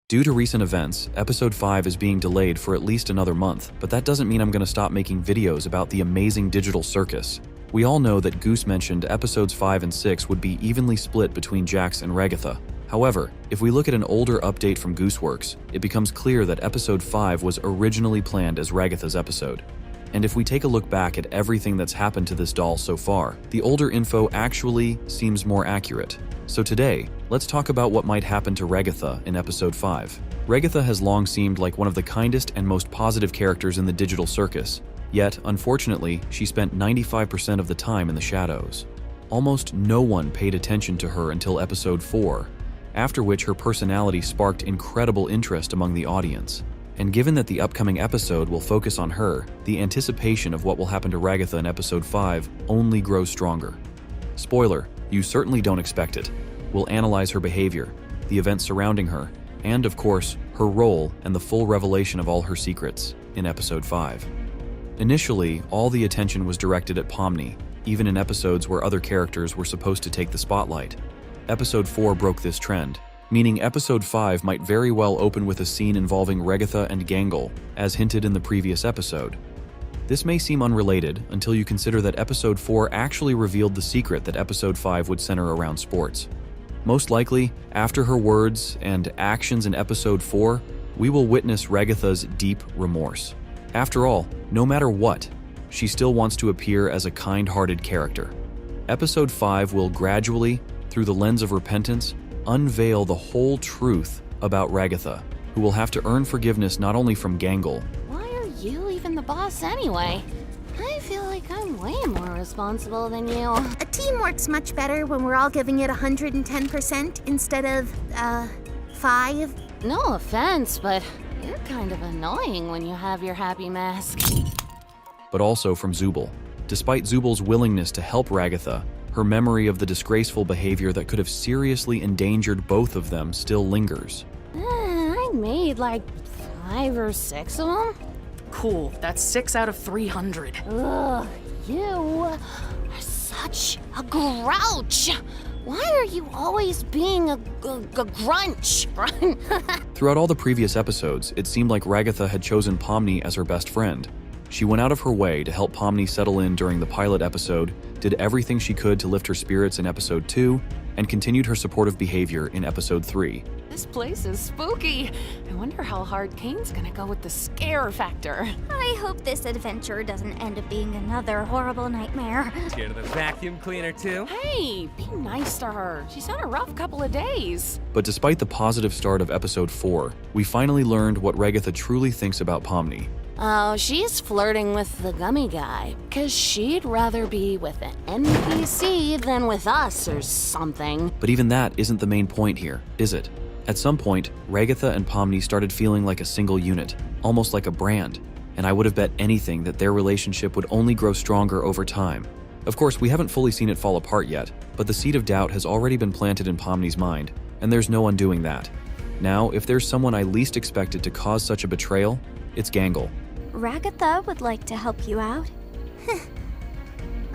Due to recent events, episode 5 is being delayed for at least another month, but that doesn't mean I'm going to stop making videos about the amazing digital circus. We all know that Goose mentioned episodes 5 and 6 would be evenly split between Jax and Ragatha. However, if we look at an older update from Gooseworx, it becomes clear that episode 5 was originally planned as Ragatha's episode. And if we take a look back at everything that's happened to this doll so far, the older info actually seems more accurate. So today, let's talk about what might happen to Ragatha in episode 5. Ragatha has long seemed like one of the kindest and most positive characters in the digital circus, yet, unfortunately, she spent 95% of the time in the shadows. Almost no one paid attention to her until episode 4, after which her personality sparked incredible interest among the audience. And given that the upcoming episode will focus on her, the anticipation of what will happen to Ragatha in episode 5 only grows stronger. Spoiler, you certainly don't expect it. We'll analyze her behavior, the events surrounding her, and of course, her role and the full revelation of all her secrets in episode 5. Initially, all the attention was directed at Pomni, even in episodes where other characters were supposed to take the spotlight. Episode 4 broke this trend, meaning episode 5 might very well open with a scene involving Ragatha and Gangle, as hinted in the previous episode. This may seem unrelated until you consider that episode 4 actually revealed the secret that episode 5 would center around sports. Most likely, after her words and actions in episode 4, we will witness Ragatha's deep remorse. After all, no matter what, she still wants to appear as a kind-hearted character. Episode 5 will gradually, through the lens of repentance, unveil the whole truth about Ragatha, who will have to earn forgiveness not only from Gangle. Why are you even the boss anyway? I feel like I'm way more responsible than you. A team works much better when we're all giving it 110% instead of, 5. No offense, but you're kind of annoying when you have your happy mask. But also from Zooble. Despite Zooble's willingness to help Ragatha, her memory of the disgraceful behavior that could have seriously endangered both of them still lingers. I made like 5 or 6 of them. Cool, that's 6 out of 300. Ugh, you are such a grouch. Why are you always being a grunch? Throughout all the previous episodes, it seemed like Ragatha had chosen Pomni as her best friend. She went out of her way to help Pomni settle in during the pilot episode, did everything she could to lift her spirits in episode 2, and continued her supportive behavior in episode 3. This place is spooky. I wonder how hard Kane's gonna go with the scare factor. I hope this adventure doesn't end up being another horrible nightmare. Scared of the vacuum cleaner too? Hey, be nice to her. She's had a rough couple of days. But despite the positive start of episode 4, we finally learned what Ragatha truly thinks about Pomni. Oh, she's flirting with the gummy guy, 'cause she'd rather be with an NPC than with us or something. But even that isn't the main point here, is it? At some point, Ragatha and Pomni started feeling like a single unit, almost like a brand, and I would have bet anything that their relationship would only grow stronger over time. Of course, we haven't fully seen it fall apart yet, but the seed of doubt has already been planted in Pomni's mind, and there's no undoing that. Now, if there's someone I least expected to cause such a betrayal, it's Gangle. Ragatha would like to help you out.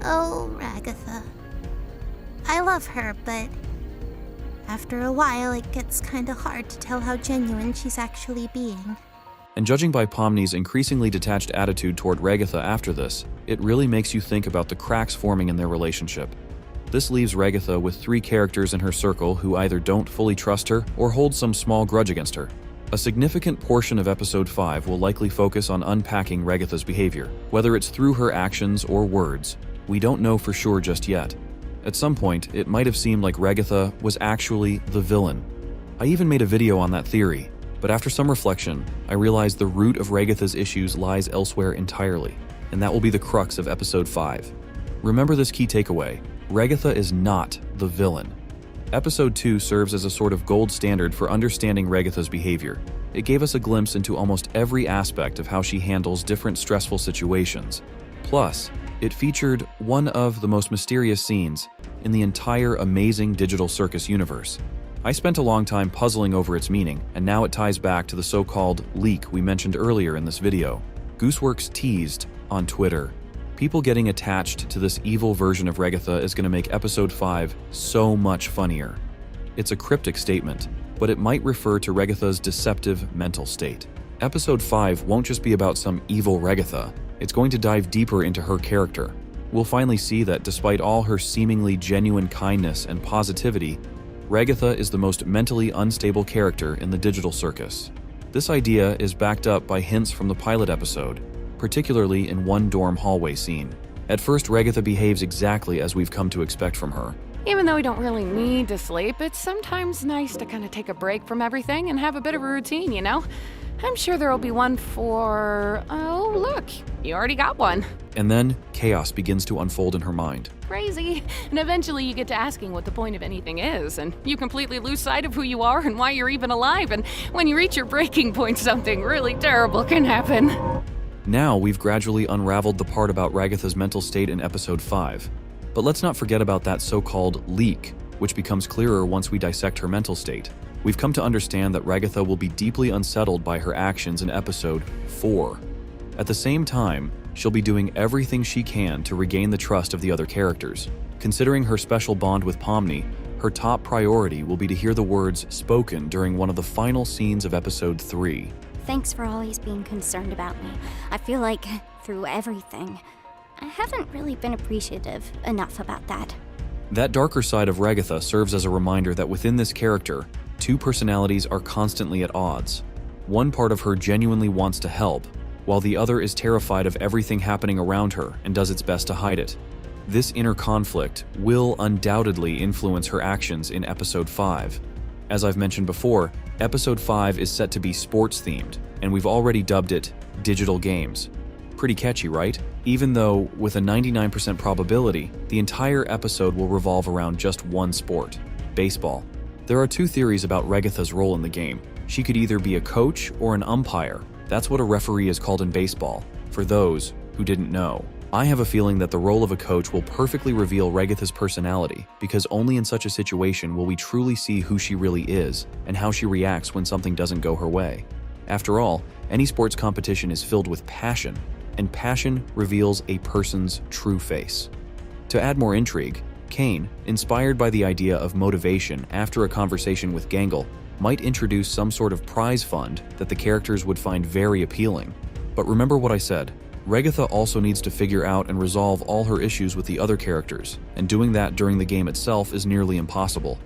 Oh, Ragatha. I love her, but after a while it gets kinda hard to tell how genuine she's actually being. And judging by Pomni's increasingly detached attitude toward Ragatha after this, it really makes you think about the cracks forming in their relationship. This leaves Ragatha with 3 characters in her circle who either don't fully trust her or hold some small grudge against her. A significant portion of episode 5 will likely focus on unpacking Ragatha's behavior, whether it's through her actions or words. We don't know for sure just yet. At some point, it might have seemed like Ragatha was actually the villain. I even made a video on that theory, but after some reflection, I realized the root of Ragatha's issues lies elsewhere entirely, and that will be the crux of episode 5. Remember this key takeaway: Ragatha is not the villain. Episode 2 serves as a sort of gold standard for understanding Ragatha's behavior. It gave us a glimpse into almost every aspect of how she handles different stressful situations. Plus, it featured one of the most mysterious scenes in the entire amazing digital circus universe. I spent a long time puzzling over its meaning, and now it ties back to the so-called leak we mentioned earlier in this video. Gooseworx teased on Twitter, people getting attached to this evil version of Ragatha is going to make episode 5 so much funnier. It's a cryptic statement, but it might refer to Ragatha's deceptive mental state. Episode 5 won't just be about some evil Ragatha, it's going to dive deeper into her character. We'll finally see that despite all her seemingly genuine kindness and positivity, Ragatha is the most mentally unstable character in the digital circus. This idea is backed up by hints from the pilot episode, particularly in one dorm hallway scene. At first, Ragatha behaves exactly as we've come to expect from her. Even though we don't really need to sleep, it's sometimes nice to kind of take a break from everything and have a bit of a routine, you know? I'm sure there'll be one for... Oh, look, you already got one. And then, chaos begins to unfold in her mind. Crazy. And eventually you get to asking what the point of anything is, and you completely lose sight of who you are and why you're even alive, and when you reach your breaking point, something really terrible can happen. Now we've gradually unraveled the part about Ragatha's mental state in episode 5. But let's not forget about that so-called leak, which becomes clearer once we dissect her mental state. We've come to understand that Ragatha will be deeply unsettled by her actions in episode 4. At the same time, she'll be doing everything she can to regain the trust of the other characters. Considering her special bond with Pomni, her top priority will be to hear the words spoken during one of the final scenes of episode 3. Thanks for always being concerned about me. I feel like, through everything, I haven't really been appreciative enough about that. That darker side of Ragatha serves as a reminder that within this character, two personalities are constantly at odds. One part of her genuinely wants to help, while the other is terrified of everything happening around her and does its best to hide it. This inner conflict will undoubtedly influence her actions in episode 5. As I've mentioned before, episode 5 is set to be sports-themed, and we've already dubbed it Digital Games. Pretty catchy, right? Even though, with a 99% probability, the entire episode will revolve around just one sport, baseball. There are two theories about Ragatha's role in the game. She could either be a coach or an umpire. That's what a referee is called in baseball, for those who didn't know. I have a feeling that the role of a coach will perfectly reveal Ragatha's personality, because only in such a situation will we truly see who she really is and how she reacts when something doesn't go her way. After all, any sports competition is filled with passion, and passion reveals a person's true face. To add more intrigue, Kane, inspired by the idea of motivation after a conversation with Gangle, might introduce some sort of prize fund that the characters would find very appealing. But remember what I said, Ragatha also needs to figure out and resolve all her issues with the other characters, and doing that during the game itself is nearly impossible.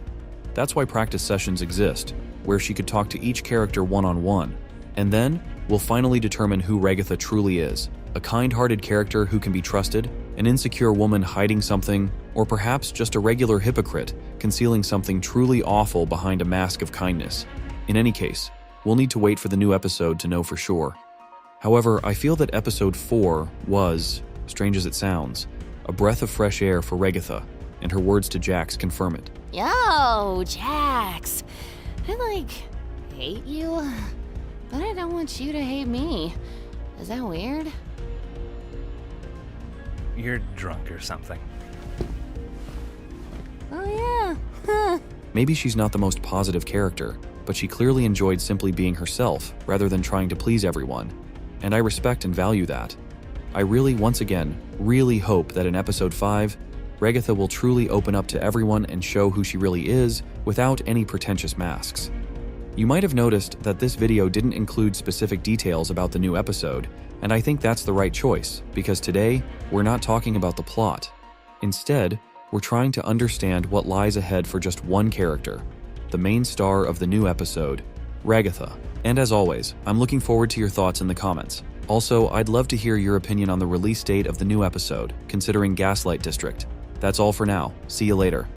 That's why practice sessions exist, where she could talk to each character one-on-one, and then we'll finally determine who Ragatha truly is. A kind-hearted character who can be trusted, an insecure woman hiding something, or perhaps just a regular hypocrite concealing something truly awful behind a mask of kindness. In any case, we'll need to wait for the new episode to know for sure. However, I feel that episode 4 was, strange as it sounds, a breath of fresh air for Ragatha, and her words to Jax confirm it. Yo, Jax. I, hate you, but I don't want you to hate me. Is that weird? You're drunk or something. Oh, yeah. Huh. Maybe she's not the most positive character, but she clearly enjoyed simply being herself rather than trying to please everyone. And I respect and value that. I once again, really hope that in episode 5, Ragatha will truly open up to everyone and show who she really is without any pretentious masks. You might have noticed that this video didn't include specific details about the new episode, and I think that's the right choice, because today, we're not talking about the plot. Instead, we're trying to understand what lies ahead for just one character, the main star of the new episode, Ragatha. And as always, I'm looking forward to your thoughts in the comments. Also, I'd love to hear your opinion on the release date of the new episode, considering Gaslight District. That's all for now. See you later.